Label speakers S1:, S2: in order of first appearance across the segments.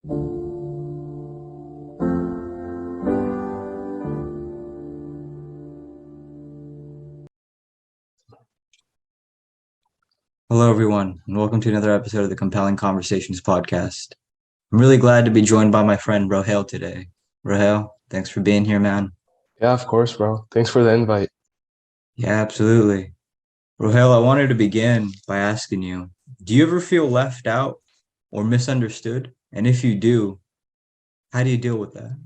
S1: Hello, everyone, and welcome to another episode of the Compelling Conversations podcast. I'm really glad to be joined by my friend Rohale today. Rohale, thanks for being here, man.
S2: Yeah, of course, bro. Thanks for the invite.
S1: Yeah, absolutely. Rohale, I wanted to begin by asking you, do you ever feel left out or misunderstood? And if you do, how do you deal with that?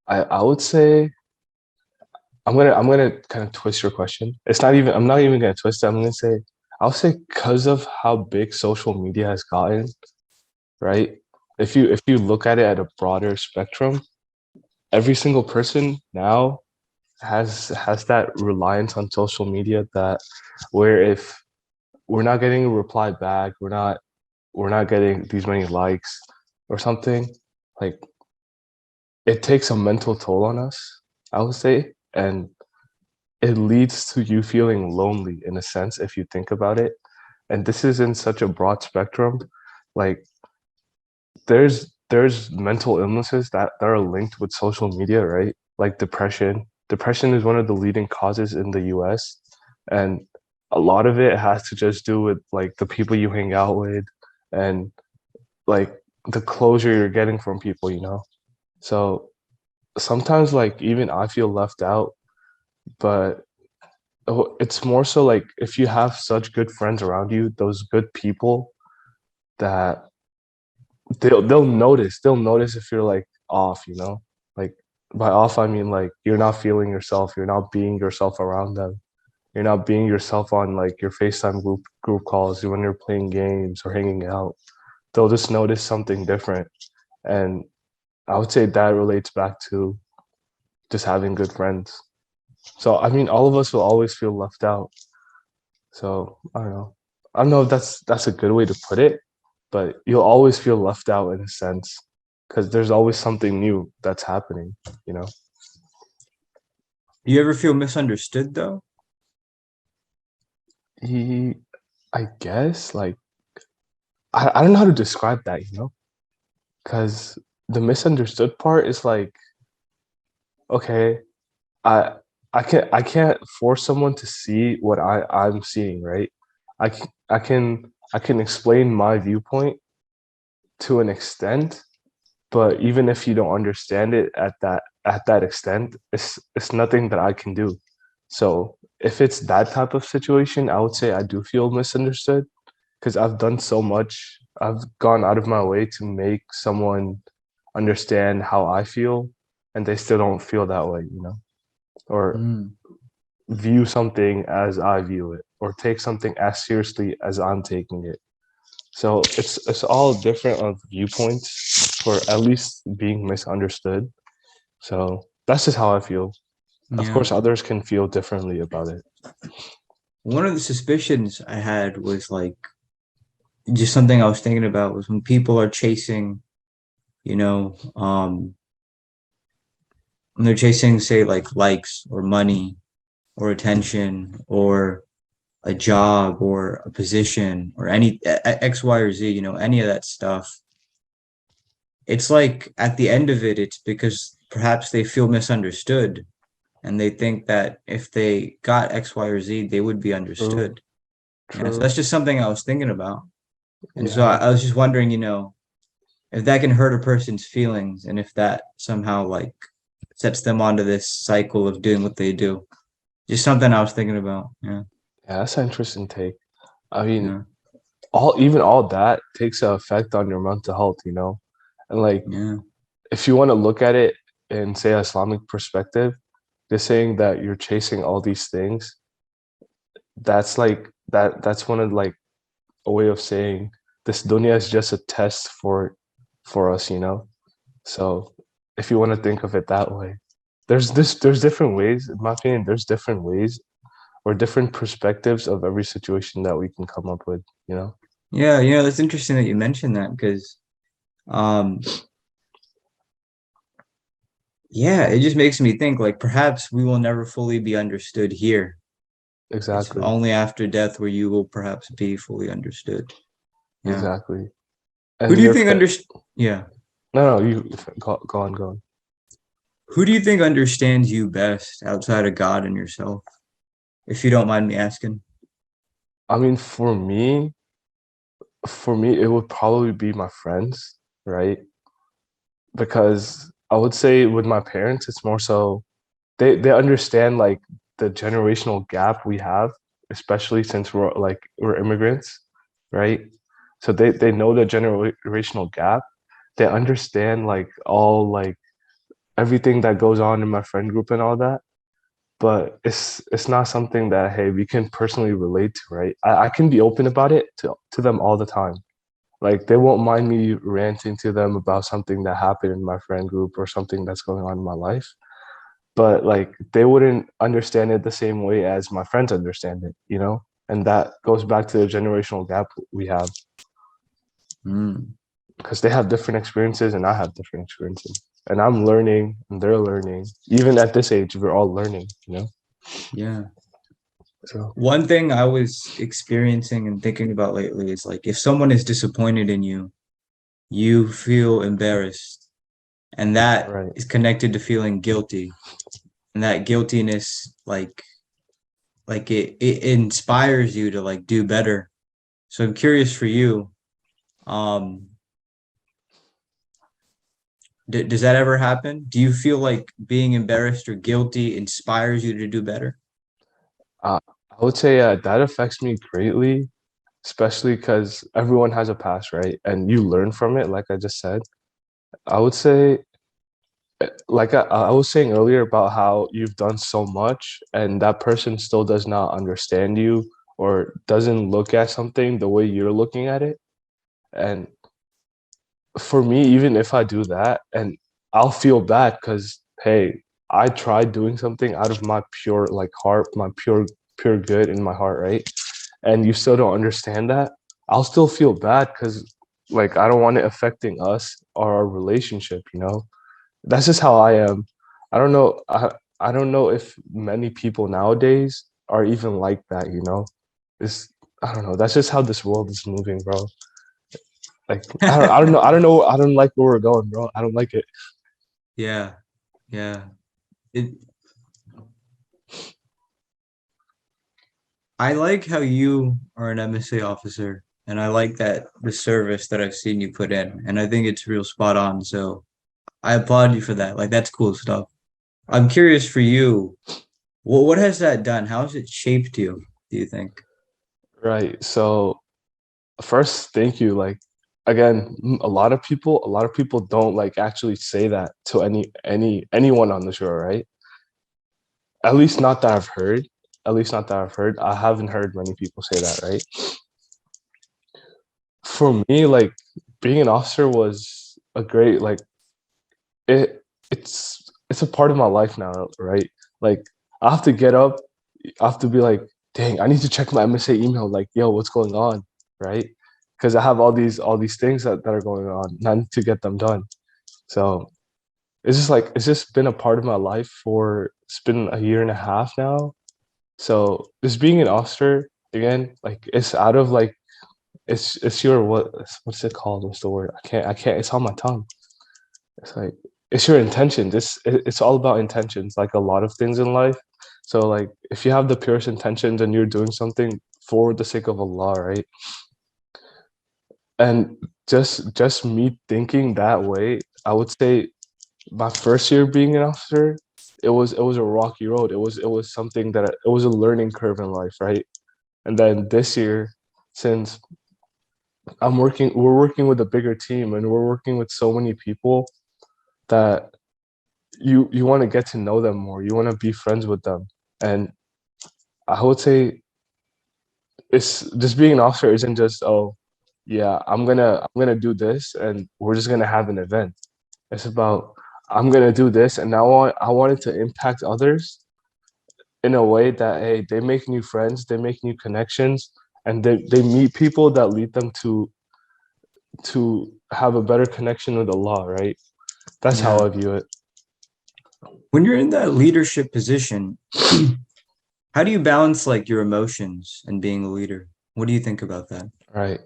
S2: I would say I'm gonna kind of twist your question. I'm not even gonna twist it. I'm gonna say I'll say because of how big social media has gotten, right? If you look at it at a broader spectrum, every single person now has that reliance on social media that where if we're not getting a reply back, we're not getting these many likes or something, like it takes a mental toll on us, I would say, and it leads to you feeling lonely in a sense if you think about it. And this is in such a broad spectrum. Like there's mental illnesses that are linked with social media, right? Like depression. Depression is one of the leading causes in the US. And a lot of it has to just do with like the people you hang out with and like the closure you're getting from people. So sometimes like even I feel left out, but it's more so like if you have such good friends around you, those good people that they'll notice if you're like off. Like by off I mean like you're not feeling yourself, you're not being yourself around them. You're not being yourself on like your FaceTime group calls when you're playing games or hanging out. They'll just notice something different. And I would say that relates back to just having good friends. So I mean, all of us will always feel left out. So I don't know. I don't know if that's a good way to put it, but you'll always feel left out in a sense because there's always something new that's happening, you know?
S1: Do you ever feel misunderstood, though?
S2: He, I guess, like, I don't know how to describe that, because the misunderstood part is like, okay, I I can't force someone to see what I'm seeing, right? I can explain my viewpoint to an extent, but even if you don't understand it at that extent, it's nothing that I can do. So if it's that type of situation, I would say I do feel misunderstood because I've done so much. I've gone out of my way to make someone understand how I feel, and they still don't feel that way, or
S1: Mm.
S2: view something as I view it, or take something as seriously as I'm taking it. So it's all different of viewpoints for at least being misunderstood. So that's just how I feel. Of
S1: Yeah.
S2: course, others can feel differently about it.
S1: One of the suspicions I had was like just something I was thinking about was when people are chasing, you know, when they're chasing, say, like likes or money or attention or a job or a position or any X, Y, or Z, any of that stuff. It's like at the end of it, it's because perhaps they feel misunderstood and they think that if they got X, Y, or Z, they would be
S2: True,
S1: understood. Yeah, so
S2: true.
S1: that's just something I was thinking about. And so I,
S2: Yeah,
S1: I was just wondering, if that can hurt a person's feelings and if that somehow like sets them onto this cycle of doing what they do. Just something I was thinking about. Yeah.
S2: yeah, that's an interesting take. I mean,
S1: Yeah.
S2: all that takes an effect on your mental health. And like
S1: Yeah.
S2: if you want to look at it in say Islamic perspective, they're saying that you're chasing all these things. That's like that's one of like a way of saying this dunya is just a test for us. So if you want to think of it that way, there's different ways, in my opinion, there's different ways or different perspectives of every situation that we can come up with.
S1: Yeah. That's interesting that you mentioned that because, um, yeah, it just makes me think like perhaps we will never fully be understood here. It's
S2: Exactly.
S1: only after death where you will perhaps be fully understood. Yeah.
S2: Exactly.
S1: Who
S2: and
S1: do you
S2: your
S1: think yeah.
S2: no, no, you go on, go on.
S1: Who do you think understands you best outside of God and yourself? If you don't mind me asking.
S2: I mean, for me, it would probably be my friends, right? Because I would say with my parents, it's more so they understand like the generational gap we have, especially since we're immigrants, right? So they know the generational gap. They understand like all like everything that goes on in my friend group and all that. But it's not something that hey we can personally relate to, right? I can be open about it to them all the time. Like they won't mind me ranting to them about something that happened in my friend group or something that's going on in my life. But like they wouldn't understand it the same way as my friends understand it, you know? And that goes back to the generational gap we have
S1: Mm,
S2: because they have different experiences and I have different experiences. And I'm learning and they're learning. Even at this age, we're all learning, you know?
S1: yeah.
S2: So,
S1: One thing I was experiencing and thinking about lately is like if someone is disappointed in you, you feel embarrassed, and that
S2: right.
S1: is connected to feeling guilty. And that guiltiness, like it inspires you to like do better. So I'm curious for you, um, does that ever happen? Do you feel like being embarrassed or guilty inspires you to do better?
S2: I would say that affects me greatly, especially because everyone has a past, right? And you learn from it, like I just said. I would say like I was saying earlier about how you've done so much and that person still does not understand you or doesn't look at something the way you're looking at it. And for me, even if I do that, and I'll feel bad because hey, I tried doing something out of my pure like heart, my pure good in my heart, right? And you still don't understand that, I'll still feel bad because like I don't want it affecting us or our relationship, you know? That's just how I am. I don't know. I don't know if many people nowadays are even like that. You know, it's I don't know. That's just how this world is moving, bro. Like I don't know. I don't know. I don't like where we're going, bro. I don't like it.
S1: Yeah, yeah. It, I like how you are an MSA officer, and I like that the service that I've seen you put in, and I think it's real spot on. So I applaud you for that. Like that's cool stuff. I'm curious for you, what has that done? How has it shaped you, do you think?
S2: Right. So first, thank you. Like again, a lot of people don't like actually say that to anyone on the show, right? At least not that I've heard. At least not that I've heard. I haven't heard many people say that, right? For me, like being an officer was a great like it's a part of my life now, right? Like I have to get up, I have to be like, dang, I need to check my MSA email, like, yo, what's going on, right? Because I have all these things that are going on, and I need to get them done. So it's just like it's just been a part of my life for it's been a year and a half now. So just being an officer again, like it's out of like it's your what's it called? What's the word? I can't. It's on my tongue. It's like it's your intention. It's all about intentions, like a lot of things in life. So like if you have the purest intentions and you're doing something for the sake of Allah, right? And just me thinking that way, I would say my first year being an officer, it was a rocky road. It was something that it was a learning curve in life, right? And then this year, since we're working with a bigger team and we're working with so many people that you want to get to know them more. You want to be friends with them. And I would say it's just being an officer isn't just oh yeah I'm gonna do this and we're just gonna have an event. It's about I'm gonna do this and now I want it to impact others in a way that hey they make new friends, they make new connections, and they meet people that lead them to have a better connection with Allah, right? That's how
S1: Yeah.
S2: I view it.
S1: When you're in that leadership position, how do you balance like your emotions and being a leader? What do you think about that?
S2: Right.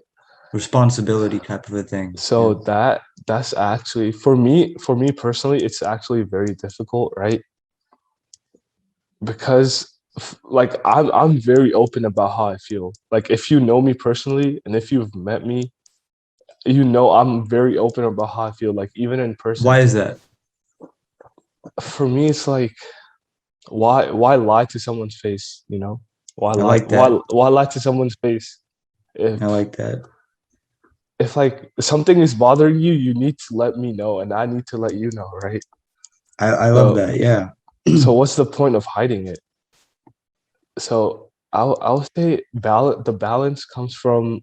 S1: responsibility type of a thing.
S2: So
S1: Yeah.
S2: that's actually for me personally, it's actually very difficult, right? Because like I'm very open about how I feel. Like if you know me personally and if you've met me, you know I'm very open about how I feel. Like even in
S1: Why
S2: person,
S1: is that?
S2: for me it's like why lie to someone's face, you know? Why
S1: I
S2: lie
S1: like that.
S2: why lie to someone's face?
S1: I
S2: If
S1: like that.
S2: if like something is bothering you, you need to let me know and I need to let you know, right?
S1: I love
S2: So
S1: that. Yeah.
S2: so what's the point of hiding it? So I'll say the balance comes from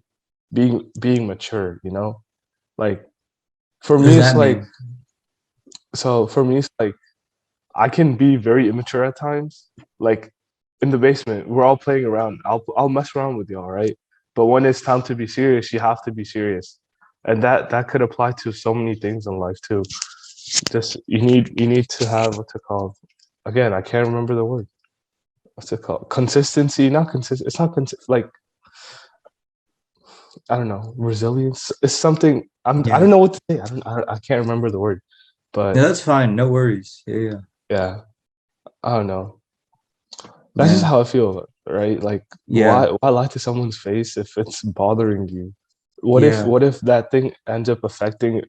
S2: being mature, you know? Like for
S1: What
S2: me
S1: does
S2: it's
S1: that
S2: like
S1: mean?
S2: for me it's like I can be very immature at times. Like in the basement, we're all playing around. I'll mess around with y'all, right? But when it's time to be serious, you have to be serious. And that could apply to so many things in life too. Just you need to have what's it called? Again, I can't remember the word. What's it called? Consistency, not consistent. It's not like I don't know, resilience. It's something I
S1: Yeah.
S2: don't know what to say. I can't remember the word.
S1: Yeah,
S2: But
S1: that's fine. No worries. Yeah.
S2: yeah, I don't know. That's just
S1: Yeah.
S2: how I feel, right? Like
S1: Yeah.
S2: why lie to someone's face if it's bothering you?
S1: Yeah.
S2: What if that thing ends up affecting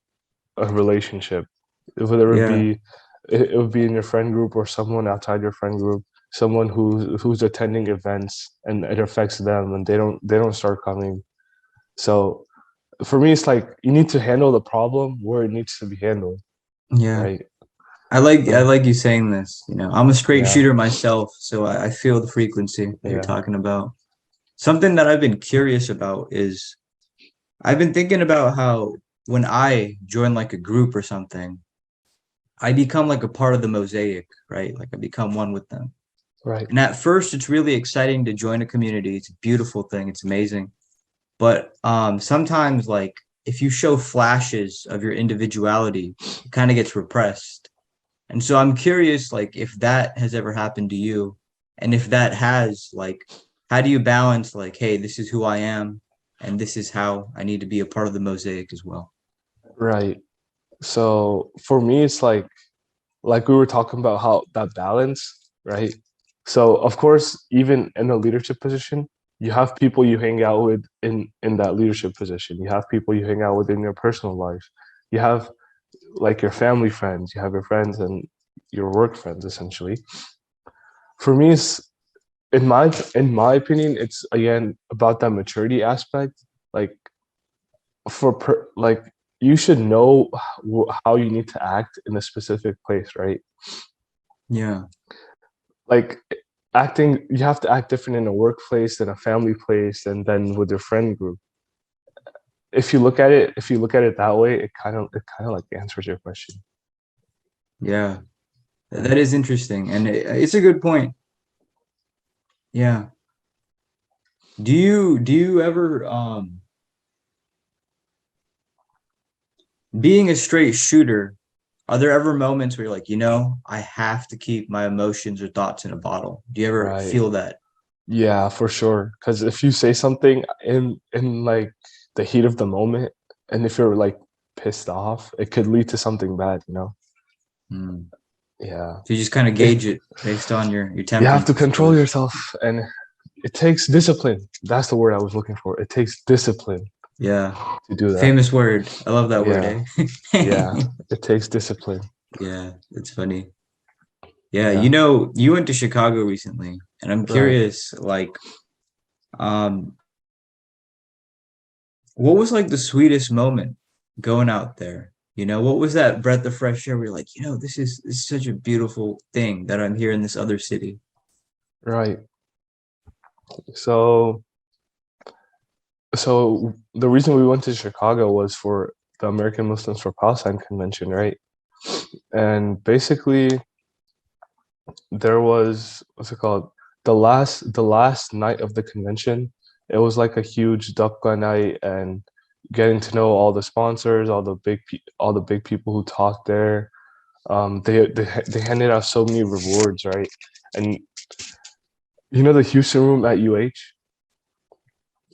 S2: a relationship? Whether it
S1: Yeah.
S2: be it would be in your friend group or someone outside your friend group, someone who's attending events and it affects them and they don't start coming. So for me it's like you need to handle the problem where it needs to be handled,
S1: Yeah.
S2: right?
S1: I
S2: So
S1: like you saying this. I'm a straight
S2: yeah,
S1: shooter myself, so I feel the frequency that you're
S2: yeah,
S1: talking about. Something that I've been curious about is I've been thinking about how when I join like a group or something, I become like a part of the mosaic, right? Like I become one with them.
S2: right,
S1: And at first, it's really exciting to join a community. It's a beautiful thing. It's amazing. But sometimes, like if you show flashes of your individuality, it kind of gets repressed. And so I'm curious, like if that has ever happened to you, and if that has, like, how do you balance, like, hey, this is who I am, and this is how I need to be a part of the mosaic as well.
S2: right. So for me it's like we were talking about how that balance, right? So of course, even in a leadership position, you have people you hang out with in that leadership position. You have people you hang out with in your personal life. You have like your family friends, you have your friends and your work friends essentially. For me, it's in my opinion, it's again about that maturity aspect. Like like you should know how you need to act in a specific place, right?
S1: Yeah.
S2: Like acting you have to act different in a workplace than a family place and then with your friend group. If you look at it that way, it kind of like answers your question,
S1: Yeah.
S2: right?
S1: That is interesting, and it's a good point. Yeah. Do you ever being a straight shooter, are there ever moments where you're like, I have to keep my emotions or thoughts in a bottle? Do you ever
S2: Right.
S1: feel that?
S2: Yeah, for sure. Because if you say something in like the heat of the moment, and if you're like pissed off, it could lead to something bad, you know?
S1: Hmm.
S2: Yeah.
S1: So you just kind of
S2: It,
S1: gauge it based on your
S2: you have
S1: temperament,
S2: to
S1: I
S2: control
S1: suppose.
S2: yourself, and it takes discipline. That's the word I was looking for. It takes discipline
S1: Yeah.
S2: to do that.
S1: Famous word. I love that word,
S2: Yeah.
S1: eh?
S2: Yeah. It takes discipline.
S1: Yeah, it's funny. Yeah,
S2: Yeah.
S1: you went to Chicago recently, and I'm
S2: Right.
S1: curious, like, um, what was like the sweetest moment going out there? What was that breath of fresh air where you're like, this is such a beautiful thing that I'm here in this other city.
S2: Right. So so the reason we went to Chicago was for the American Muslims for Palestine convention, right? And basically there was what's it called? The last night of the convention, it was like a huge dupka night and getting to know all the sponsors, all the big people who talked there. They handed out so many rewards, right? And you know the Houston room at UH?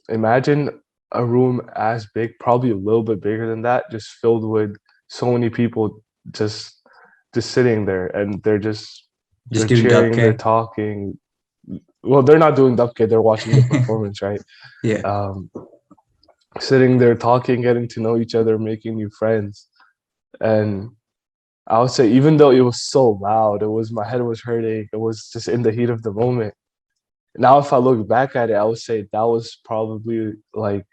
S2: Imagine a room as big, probably a little bit bigger than that, just filled with so many people just just sitting there, and
S1: Just
S2: they're
S1: doing
S2: cheering, they're
S1: dubke.
S2: talking. Well, they're not doing dubke, they're watching the performance, right?
S1: Yeah.
S2: Um, Sitting there talking, getting to know each other, making new friends. And I would say even though it was so loud, it was my head was hurting, it was just in the heat of the moment. Now if I look back at it, I would say that was probably like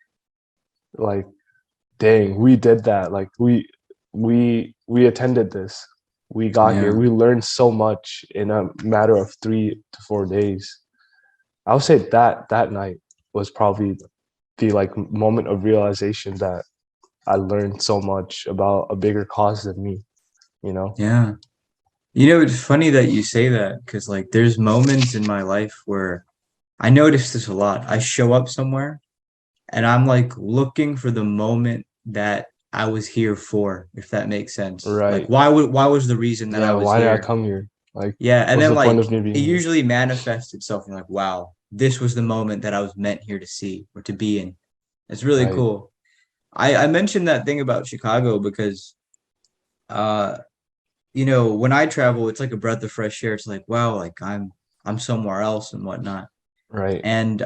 S2: dang, we did that. Like we attended this. We got here.
S1: Yeah.
S2: We learned so much in a matter of 3 to 4 days. I would say that that night was probably the like moment of realization that I learned so much about a bigger cause than me, you know?
S1: Yeah. It's funny that you say that because like there's moments in my life where I notice this a lot. I show up somewhere and I'm like looking for the moment that I was here for, if that makes sense. Like
S2: Right.
S1: why was the reason that I
S2: Yeah,
S1: was
S2: why did I
S1: here?
S2: come here? Like,
S1: Yeah, and
S2: what's
S1: then
S2: the point
S1: like
S2: of me
S1: it
S2: being here?
S1: usually manifests itself in like, wow, this was the moment that I was meant here to see or to be in. It's really
S2: Right.
S1: cool. I mentioned that thing about Chicago because uh when I travel, it's like a breath of fresh air. It's like, wow, like I'm somewhere else and whatnot.
S2: Right.
S1: And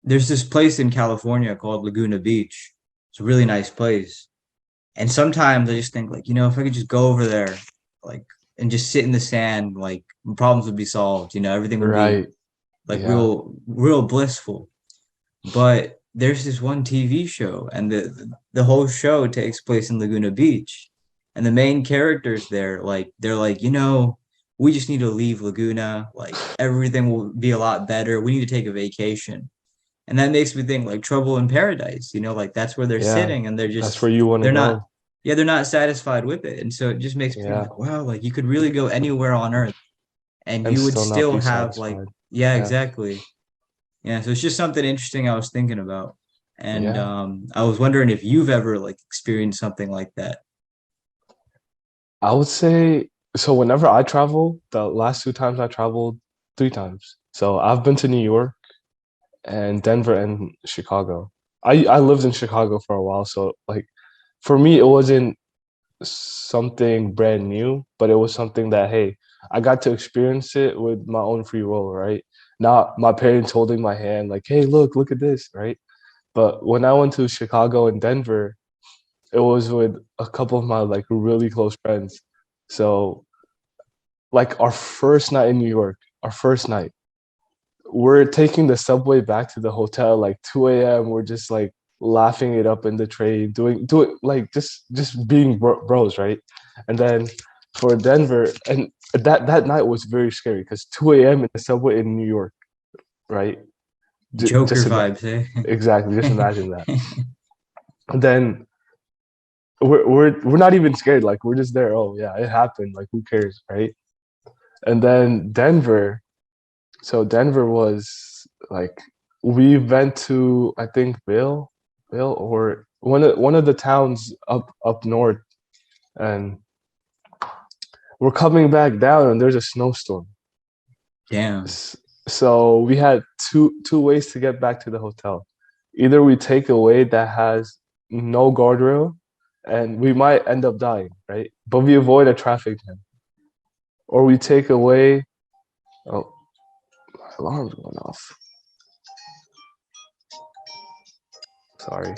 S1: there's this place in California called Laguna Beach. It's a really nice place. And sometimes I just think like, if I could just go over there, like, and just sit in the sand, like problems would be solved, everything would be
S2: Right.
S1: like
S2: Yeah.
S1: real blissful. But there's this one TV show, and the whole show takes place in Laguna Beach. And the main characters there, like, they're like, we just need to leave Laguna. Like, everything will be a lot better. We need to take a vacation. And that makes me think like Trouble in Paradise, like that's where they're
S2: Yeah.
S1: sitting and
S2: That's where you want to
S1: they're not,
S2: go.
S1: yeah, they're not satisfied with it. And so it just makes me think
S2: Yeah.
S1: like, wow, like you could really go anywhere on earth and
S2: And
S1: you would
S2: still not
S1: still
S2: be
S1: have like,
S2: satisfied.
S1: yeah,
S2: Yeah.
S1: exactly. Yeah. So it's just something interesting I was thinking about. And
S2: Yeah.
S1: I was wondering if you've ever like experienced something like that.
S2: I would say so whenever I travel, the last 2 times I traveled, 3 times. So I've been to New York and Denver and Chicago. I lived in Chicago for a while, so like for me it wasn't something brand new, but it was something that hey, I got to experience it with my own free will, right? Not my parents holding my hand, like, hey, look at this, right? But when I went to Chicago and Denver, it was with a couple of my like really close friends. So like our first night in New York, our first night, we're taking the subway back to the hotel like 2 a.m. We're just like laughing it up in the train, doing like just being bros, right? And then for Denver, and that night was very scary because 2 a.m. in the subway in New York, right?
S1: Joker
S2: Just
S1: vibes, eh?
S2: exactly, just imagine that. And then we're not even scared, like we're just there. Oh yeah, it happened. Like who cares, right? And then Denver. So Denver was like we went to I think Bill or one of the towns up north, and we're coming back down and there's a snowstorm.
S1: Damn.
S2: S- So we had two ways to get back to the hotel. Either we take a way that has no guardrail and we might end up dying, right? But we avoid a traffic jam. Or we take a way. Oh, my alarm's going off. Sorry.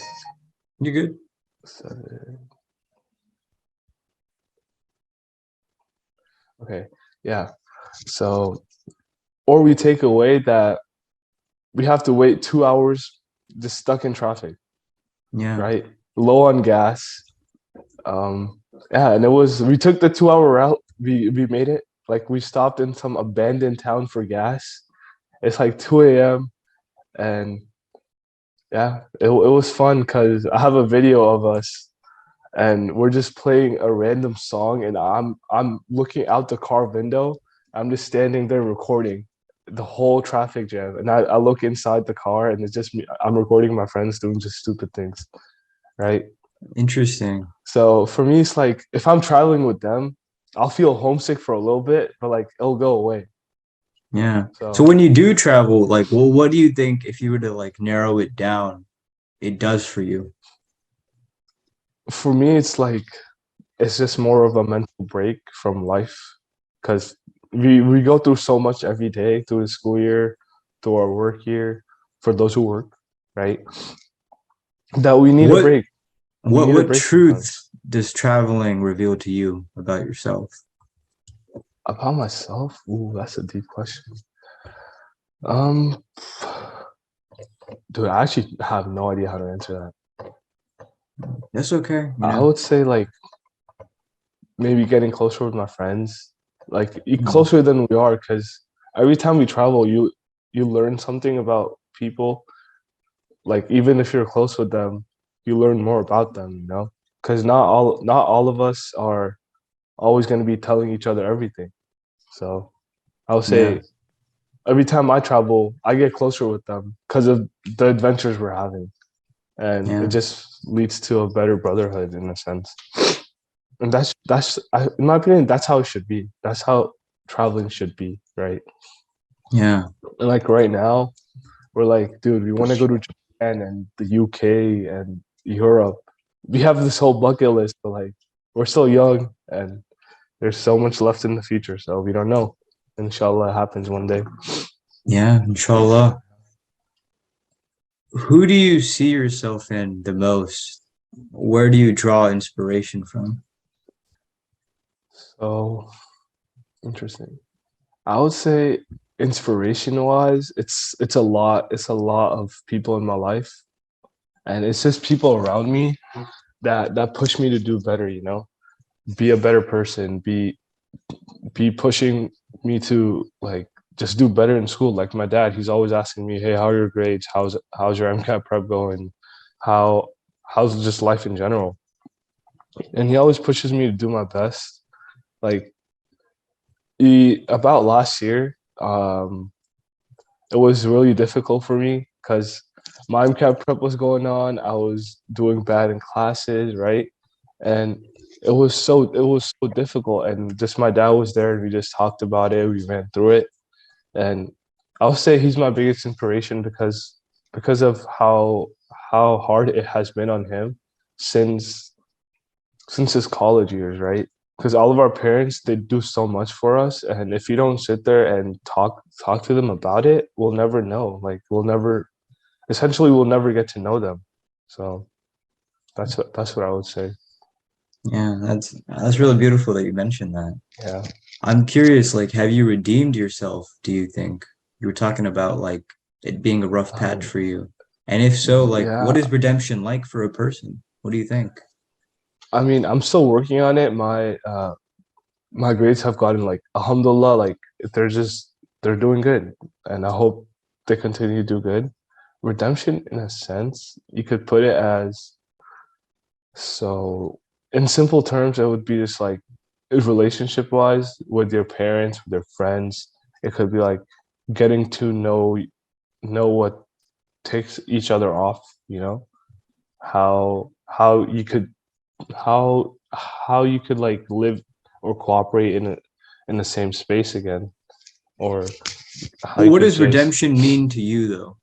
S1: You good?
S2: 7. Okay. Yeah. So, or we take away that we have to wait 2 hours just stuck in traffic,
S1: Yeah.
S2: right? Low on gas. Um, yeah, and we took the 2 hour route. We made it. Like we stopped in some abandoned town for gas. It's like 2 a.m. and yeah, it was fun because I have a video of us and we're just playing a random song and I'm looking out the car window. I'm just standing there recording the whole traffic jam. And I look inside the car and it's just me. I'm recording my friends doing just stupid things. Right.
S1: Interesting.
S2: So for me, it's like if I'm traveling with them, I'll feel homesick for a little bit, but like it'll go away.
S1: Yeah. So
S2: So
S1: when you do travel, like, well, what do you think if you were to like narrow it down, it does for you?
S2: for me, it's like it's just more of a mental break from life because we go through so much every day through the school year, through our work year, for those who work, right? That we need a
S1: What
S2: break. We need a
S1: what
S2: break sometimes.
S1: truths does traveling reveal to you about yourself?
S2: About myself, ooh, that's a deep question. Um, dude, I actually have no idea how to answer that.
S1: That's okay, you
S2: I
S1: know.
S2: would say like maybe getting closer with my friends, like
S1: Mhm.
S2: closer than we are, because every time we travel, you learn something about people. Like even if you're close with them, you learn more about them. You know, because not all of us are always going to be telling each other everything. So I would
S1: Yeah,
S2: say every time I travel, I get closer with them because of the adventures we're having, and it
S1: yeah,
S2: just leads to a better brotherhood in a sense. And in my opinion, that's how it should be. That's how traveling should be, right?
S1: yeah,
S2: And like right now, we're like, dude, we want to go to Japan and the UK and Europe. We have this whole bucket list, but like we're still young and there's so much left in the future, so we don't know. Inshallah, it happens one day.
S1: yeah, inshallah. Who do you see yourself in the most? Where do you draw inspiration from?
S2: So interesting. I would say inspiration wise, it's a lot. It's a lot of people in my life, and it's just people around me that push me to do better. You know, be a better person. Be pushing me to like just do better in school. Like my dad, he's always asking me, "Hey, how are your grades? How's your MCAT prep going? How how's just life in general?" And he always pushes me to do my best. Like about last year, it was really difficult for me because my MCAT prep was going on. I was doing bad in classes, right? And it was so difficult. And just my dad was there, and we just talked about it. We ran through it, and I'll say he's my biggest inspiration because of how hard it has been on him since his college years, right? Because all of our parents, they do so much for us, and if you don't sit there and talk to them about it, we'll never know. Like we'll never get to know them. So that's what I would say.
S1: Yeah, that's really beautiful that you mentioned that.
S2: Yeah.
S1: I'm curious, like, have you redeemed yourself, do you think? You were talking about like it being a rough patch
S2: Um,
S1: for you. And if so, like,
S2: yeah.
S1: what is redemption like for a person? What do you think?
S2: I mean, I'm still working on it. My grades have gotten like alhamdulillah, like they're doing good, and I hope they continue to do good. Redemption, in a sense, you could put it as so. In simple terms, it would be just like relationship wise with your parents, with your friends. It could be like getting to know what takes each other off. You know how you could how you could like live or cooperate in the same space again, or how
S1: But
S2: you
S1: what
S2: could
S1: does
S2: just
S1: redemption mean to you, though?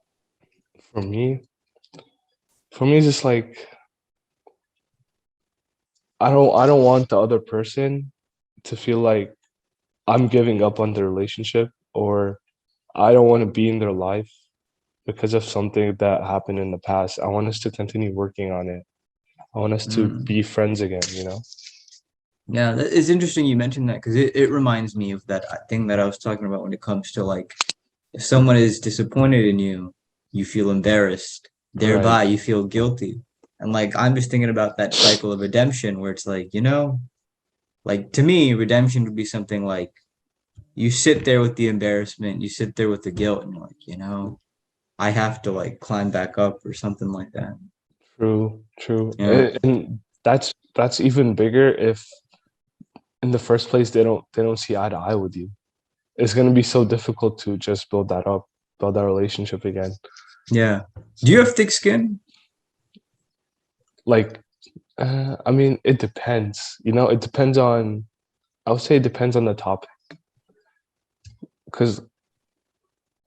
S2: for me it's just like I don't want the other person to feel like I'm giving up on the relationship, or I don't want to be in their life because of something that happened in the past. I want us to continue working on it. I want us to
S1: Mm.
S2: be friends again, you know.
S1: Yeah, it's interesting you mentioned that because it reminds me of that thing that I was talking about when it comes to like if someone is disappointed in you, you feel embarrassed,
S2: Right.
S1: thereby you feel guilty. And like I'm just thinking about that cycle of redemption where it's like, like to me, redemption would be something like you sit there with the embarrassment, you sit there with the guilt, and you're like, I have to like climb back up or something like that.
S2: True.
S1: Yeah.
S2: And that's even bigger if in the first place they don't see eye to eye with you. It's gonna be so difficult to just build that up, build that relationship again.
S1: Yeah. Do you
S2: So
S1: have thick skin?
S2: like I mean it depends. You know, it depends on I would say it depends on the topic. Because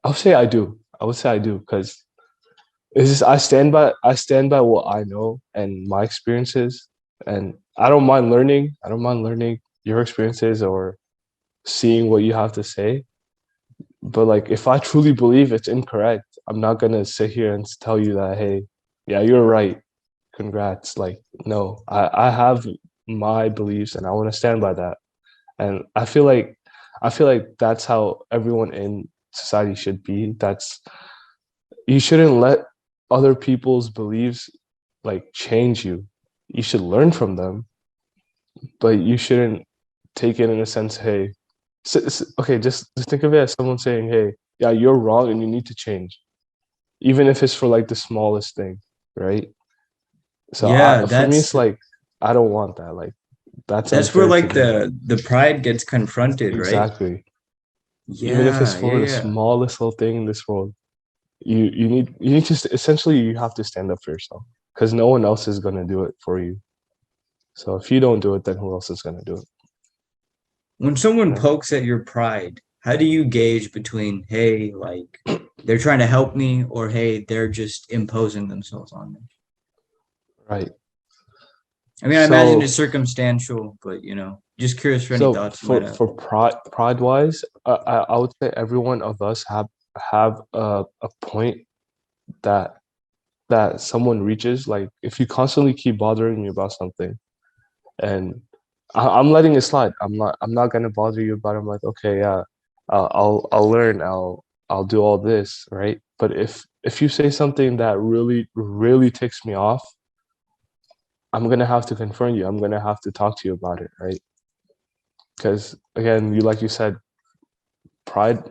S2: I would say I do. I would say I do because it's just I stand by what I know and my experiences, and I don't mind learning. I don't mind learning your experiences or seeing what you have to say. But like, if I truly believe it's incorrect, I'm not gonna sit here and tell you that, hey, yeah, you're right. Congrats. Like, no, I have my beliefs and I want to stand by that. And I feel like that's how everyone in society should be. That's You shouldn't let other people's beliefs like change you. You should learn from them, but you shouldn't take it in a sense, hey, okay, just think of it as someone saying, hey, yeah, you're wrong and you need to change, even if it's for like the smallest thing, right? So
S1: Yeah,
S2: for me, it's like I don't want that. Like that's
S1: that's where
S2: unfair to
S1: like
S2: me.
S1: the pride gets confronted, right?
S2: Exactly. Even if it's
S1: Yeah, yeah,
S2: for the
S1: yeah.
S2: smallest little thing in this world, you need to essentially you have to stand up for yourself because no one else is gonna do it for you. So if you don't do it, then who else is gonna do it?
S1: When someone
S2: Right.
S1: pokes at your pride, how do you gauge between, hey, like they're trying to help me, or hey, they're just imposing themselves on me?
S2: Right.
S1: I mean, I imagine it's
S2: So
S1: circumstantial, but just curious for any
S2: so
S1: thoughts you might
S2: for
S1: have.
S2: for pride wise, I would say every one of us have a point that someone reaches. Like if you constantly keep bothering me about something, and I'm letting it slide. I'm not gonna bother you about it. I'm like, okay, yeah, I'll learn. I'll do all this, right? But if you say something that really really ticks me off, I'm gonna have to confront you. I'm gonna have to talk to you about it, right? Because again, you like you said, pride,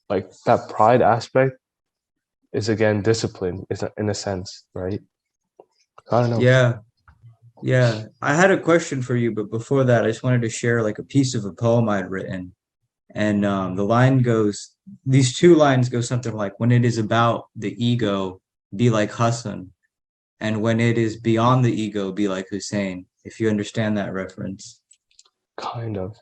S2: like that pride aspect is again discipline, is in a sense, right? I don't know.
S1: Yeah, yeah. I had a question for you, but before that, I just wanted to share like a piece of a poem I'd written. And the line goes, these two lines go something like, when it is about the ego, be like Hassan. And when it is beyond the ego, be like Hussein, if you understand that reference.
S2: Kind of.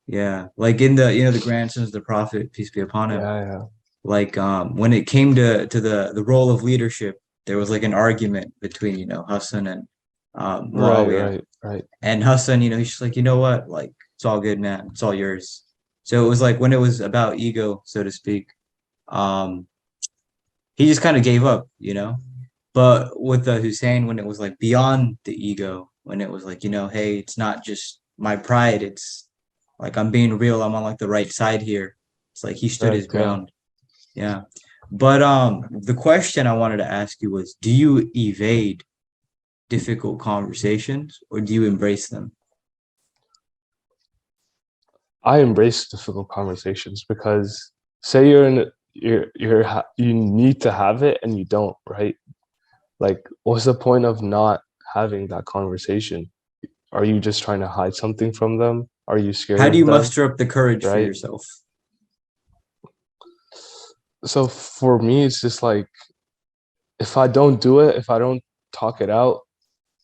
S1: Yeah. Like in the grandsons of the prophet, peace be upon him.
S2: Yeah, yeah.
S1: Like when it came to the role of leadership, there was like an argument between, Hassan and
S2: Right,
S1: Muawiyah.
S2: right, right.
S1: And Hassan, he's just like, you know what? Like, it's all good, man. It's all yours. So it was like when it was about ego, so to speak, um, he just kind of gave up. But with the Hussein, when it was like beyond the ego, when it was like, hey, it's not just my pride, it's like I'm being real, I'm on like the right side here. It's like he stood his
S2: Correct, yeah.
S1: ground. Yeah. But the question I wanted to ask you was, do you evade difficult conversations or do you embrace them?
S2: I embrace difficult conversations because say you're in you need to have it and you don't, right? Like, what's the point of not having that conversation? Are you just trying to hide something from them? Are you scared
S1: How do
S2: of
S1: you
S2: them?
S1: muster up the courage for
S2: Right?
S1: yourself?
S2: So for me, it's just like if I don't do it, if I don't talk it out,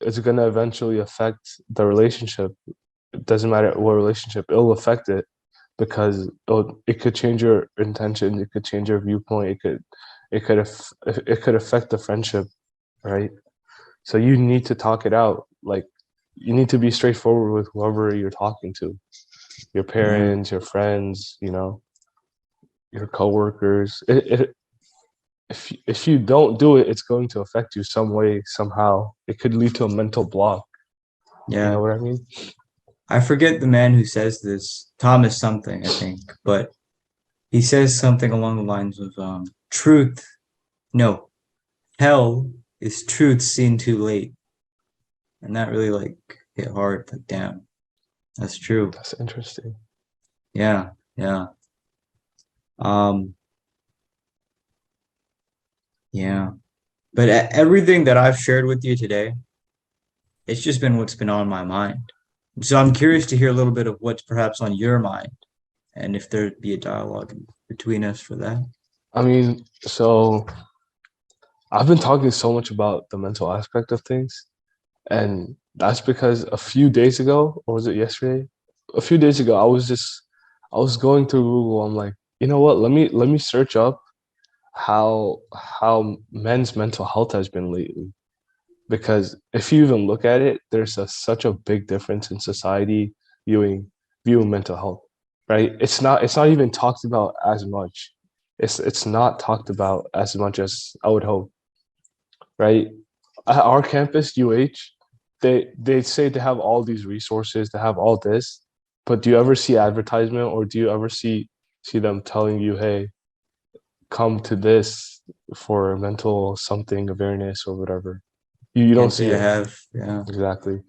S2: it's gonna eventually affect the relationship. It doesn't matter what relationship, it'll affect it because it could change your intention, it could change your viewpoint, it could affect the friendship, right? So you need to talk it out. Like you need to be straightforward with whoever you're talking to, your
S1: Yeah.
S2: parents, your friends, your coworkers. If you don't do it, it's going to affect you some way, somehow. It could lead to a mental block. You know
S1: Yeah.
S2: what I mean?
S1: I forget the man who says this, Thomas something, I think, but he says something along the lines of truth. No, hell is truth seen too late. And that really like hit hard, like damn, that's true.
S2: That's interesting.
S1: Yeah, yeah. Um, yeah. But everything that I've shared with you today, it's just been what's been on my mind. So I'm curious to hear a little bit of what's perhaps on your mind and if there'd be a dialogue between us for that.
S2: I mean, so I've been talking so much about the mental aspect of things, and that's because a few days ago, or was it yesterday? A few days ago, I was going through Google. I'm like, you know what? Let me search up. how men's mental health has been lately. Because if you even look at it, there's such a big difference in society viewing viewing mental health, right? It's not even talked about as much. It's not talked about as much as I would hope, right? At our campus, UH, they say they have all these resources, they have all this, but do you ever see advertisement or do you ever see them telling you, hey, come to this for mental something awareness or whatever? You don't
S1: Can't
S2: see
S1: say I
S2: it.
S1: have. Yeah.
S2: Exactly.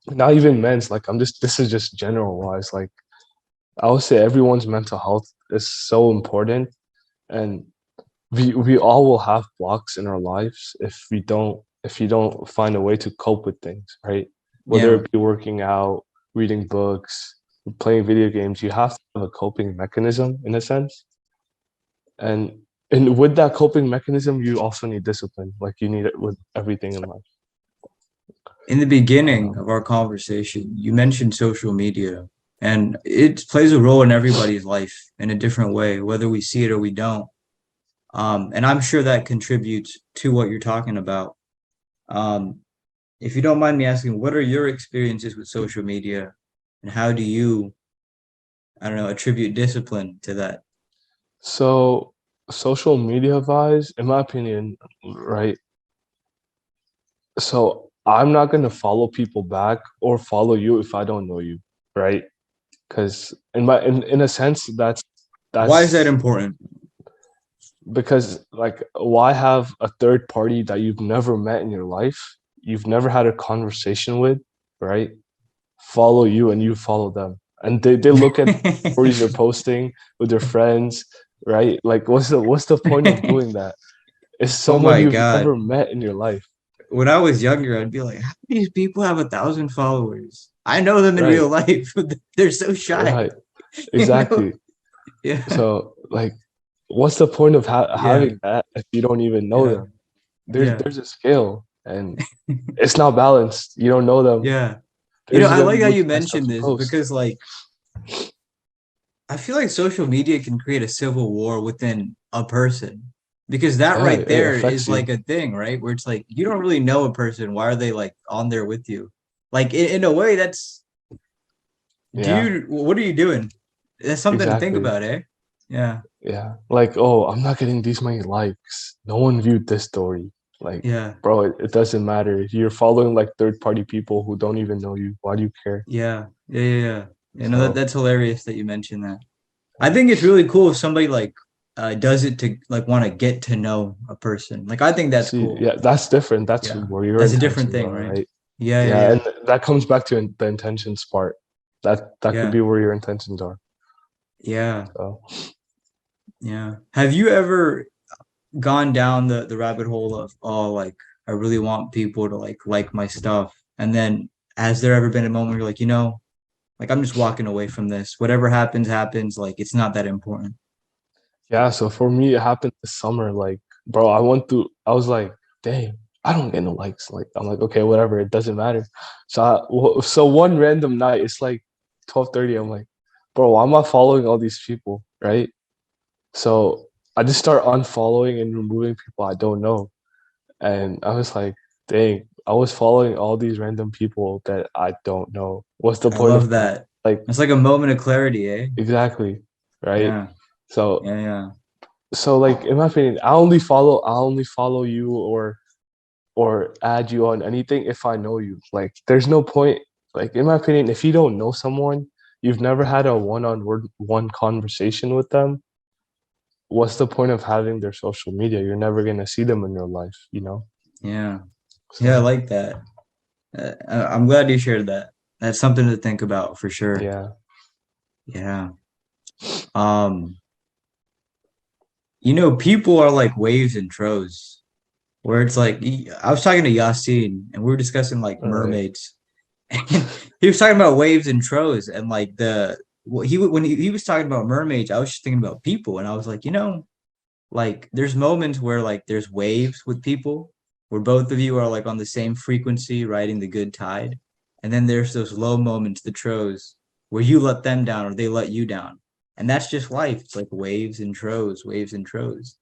S2: Not even men's, like I'm just this is just general wise. Like I would say everyone's mental health is so important, and we all will have blocks in our lives if you don't find a way to cope with things, right? Whether
S1: Yeah.
S2: it be working out, reading books, playing video games, you have to have a coping mechanism in a sense. And and with that coping mechanism, you also need discipline, like you need it with everything in life.
S1: In the beginning
S2: Um,
S1: of our conversation, you mentioned social media, and it plays a role in everybody's life in a different way, whether we see it or we don't. And I'm sure that contributes to what you're talking about. Um, if you don't mind me asking, what are your experiences with social media, and how do you, I don't know, attribute discipline to that?
S2: so social media wise, in my opinion, right? So I'm not gonna follow people back or follow you if I don't know you, right? Because in a sense,
S1: Why is that
S2: that's
S1: important?
S2: because like why have a third party that you've never met in your life, you've never had a conversation with, right? Follow you and you follow them. And they look at stories you're posting with their friends, right? Like what's the point of doing that? It's
S1: Oh
S2: someone
S1: my
S2: you've
S1: God.
S2: never met in your life.
S1: When I was younger, I'd be like, how do these people have 1,000 followers? I know them in real
S2: Right,
S1: life. They're so shy,
S2: right,
S1: you know?
S2: exactly.
S1: Yeah,
S2: So like what's the point of
S1: yeah,
S2: having that if you don't even know
S1: yeah,
S2: them?
S1: yeah,
S2: There's a scale and it's not balanced. You don't know them.
S1: yeah.
S2: They're just
S1: I
S2: gonna
S1: like
S2: be
S1: how you
S2: looking at stuff
S1: mentioned
S2: you
S1: this
S2: post.
S1: because, like, I feel like social media can create a civil war within a person because that
S2: Yeah,
S1: right
S2: it
S1: there
S2: affects
S1: is like
S2: you.
S1: a thing, right? Where it's like you don't really know a person. Why are they like on there with you? Like, in a way, that's
S2: Yeah,
S1: dude, what are you doing? That's something to think
S2: exactly.
S1: about, eh? Yeah,
S2: Yeah. Like, oh, I'm not getting these many likes. No one viewed this story. Like,
S1: yeah.
S2: bro, it doesn't matter. You're following like third party people who don't even know you. Why do you care?
S1: Yeah, yeah, yeah, yeah. You know
S2: So
S1: that's hilarious that you mentioned that. I think it's really cool if somebody like does it to like want to get to know a person. Like I think that's
S2: see,
S1: cool.
S2: yeah, that's different. That's
S1: Yeah,
S2: where your
S1: that's a different
S2: intentions
S1: thing,
S2: are,
S1: right?
S2: right?
S1: Yeah, yeah,
S2: Yeah,
S1: yeah,
S2: and that comes back to the intentions part. That could
S1: yeah,
S2: be where your intentions are.
S1: yeah,
S2: So
S1: yeah. Have you ever gone down the rabbit hole of oh like I really want people to like my stuff, and then has there ever been a moment where you're like like I'm just walking away from this. Whatever happens, happens. Like it's not that important.
S2: yeah, so for me it happened this summer. Like, bro, I was like, dang, I don't get no likes. Like, I'm like, okay, whatever, it doesn't matter. So one random night, it's like 12:30. I'm like, bro, why am I following all these people? Right? So I just start unfollowing and removing people I don't know. And I was like, dang, I was following all these random people that I don't know. What's the
S1: I
S2: point of
S1: love
S2: that?
S1: that.
S2: Like,
S1: It's like a moment of clarity, eh?
S2: exactly. Right.
S1: Yeah,
S2: So
S1: yeah, yeah,
S2: like in my opinion, I only follow you or add you on anything if I know you. Like there's no point, like in my opinion, if you don't know someone, you've never had a one conversation with them, what's the point of having their social media? You're never gonna see them in real life, you know?
S1: yeah, yeah. I
S2: So
S1: like that. I'm glad you shared that. That's something to think about for sure.
S2: yeah.
S1: Yeah. Um, people are like waves and throws, where it's like I was talking to Yasin and we were discussing like
S2: All right.
S1: mermaids, and he was talking about waves and throws, and like when he was talking about mermaids, I was just thinking about people, and I was like, like there's moments where like there's waves with people where both of you are like on the same frequency riding the good tide, and then there's those low moments, the throws, where you let them down or they let you down, and that's just life. It's like waves and throws, waves and throws.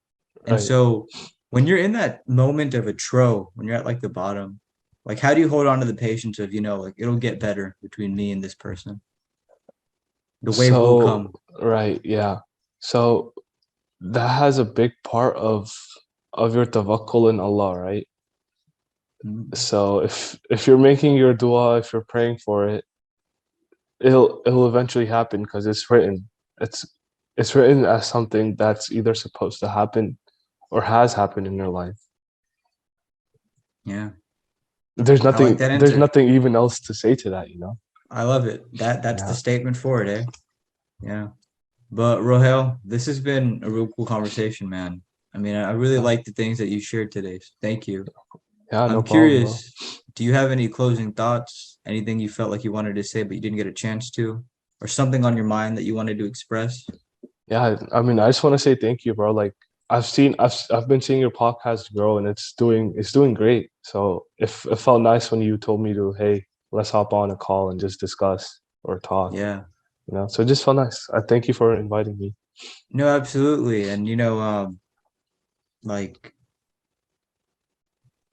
S1: And
S2: Right.
S1: so when you're in that moment of a tro, when you're at like the bottom, like how do you hold on to the patience of, like it'll get better between me and this person? The wave will
S2: So,
S1: come.
S2: right, yeah. So that has a big part of your tawakkul in Allah, right?
S1: Mm.
S2: So if you're making your dua, if you're praying for it, it'll eventually happen because it's written. It's it's written as something that's either supposed to happen or has happened in your life.
S1: Yeah.
S2: There's
S1: I like
S2: nothing
S1: that
S2: there's
S1: answer.
S2: nothing even else to say to that, you know?
S1: I love it. That's the
S2: Yeah.
S1: statement for it, eh? Yeah. But Rohel, this has been a real cool conversation, man. I mean, I really
S2: Yeah,
S1: like the things that you shared today. So thank you.
S2: yeah, no
S1: I'm
S2: problem, bro.
S1: curious, do you have any closing thoughts? Anything you felt like you wanted to say but you didn't get a chance to? Or something on your mind that you wanted to express?
S2: Yeah, I mean, I just want to say thank you, bro. Like I've been seeing your podcast grow and it's doing great. So if it felt nice when you told me to, hey, let's hop on a call and just discuss or talk,
S1: Yeah.
S2: you know. So it just felt nice. I thank you for inviting me.
S1: No, absolutely. And like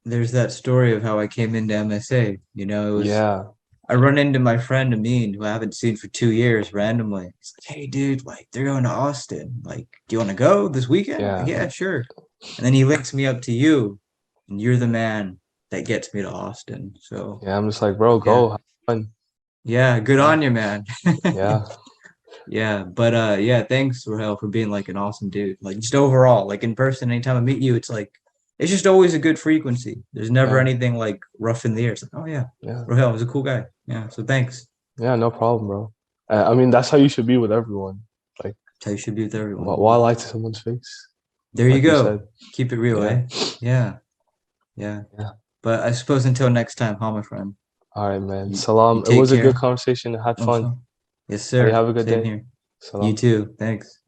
S1: there's that story of how I came into MSA. It was
S2: Yeah,
S1: I run into my friend Amin, who I haven't seen for 2 years randomly. He's like, "Hey, dude, like they're going to Austin. Like, do you want to go this weekend?" I'm like,
S2: yeah,
S1: "Yeah, sure." And then he links me up to you, and you're the man that gets me to Austin. So
S2: yeah. I'm just like, bro,
S1: yeah,
S2: go have fun.
S1: yeah, good
S2: Yeah,
S1: on you, man.
S2: yeah,
S1: Yeah, but yeah, thanks, Rahel, for being like an awesome dude. Like just overall, like in person, anytime I meet you, it's just always a good frequency. There's never
S2: yeah,
S1: anything like rough in the air. It's like, oh yeah,
S2: yeah,
S1: Rahel is a cool guy. Yeah, so thanks.
S2: yeah. No problem, bro. I mean, that's how you should be with everyone. Like,
S1: That's how you should be with everyone.
S2: why lie to someone's face?
S1: There you
S2: Like you said.
S1: go. Keep it real,
S2: Yeah,
S1: eh? Yeah, yeah.
S2: yeah.
S1: But I suppose until next time, huh, my friend?
S2: All right, man.
S1: You
S2: Salam. It
S1: take
S2: was a good
S1: care.
S2: conversation. I had fun.
S1: Also, yes,
S2: Hey,
S1: sir.
S2: have a good
S1: Same
S2: day.
S1: here. You
S2: Salam.
S1: too. Thanks.